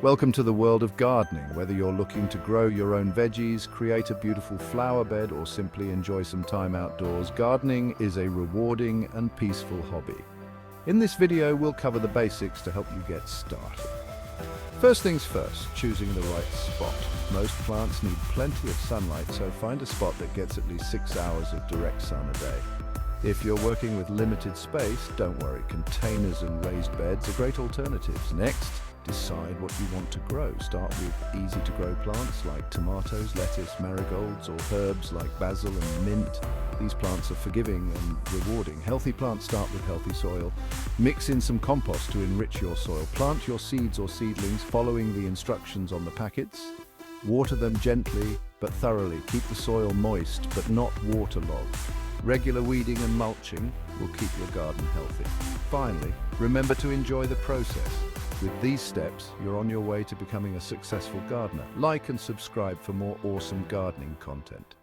Welcome to the world of gardening. Whether you're looking to grow your own veggies, create a beautiful flower bed, or simply enjoy some time outdoors, gardening is a rewarding and peaceful hobby. In this video, we'll cover the basics to help you get started. First things first, choosing the right spot. Most plants need plenty of sunlight, so find a spot that gets at least 6 hours of direct sun a day. If you're working with limited space, don't worry, containers and raised beds are great alternatives. Next, decide what you want to grow. Start with easy-to-grow plants like tomatoes, lettuce, marigolds, or herbs like basil and mint. These plants are forgiving and rewarding. Healthy plants start with healthy soil. Mix in some compost to enrich your soil. Plant your seeds or seedlings following the instructions on the packets. Water them gently but thoroughly. Keep the soil moist but not waterlogged. Regular weeding and mulching will keep your garden healthy. Finally, remember to enjoy the process. With these steps, you're on your way to becoming a successful gardener. Like and subscribe for more awesome gardening content.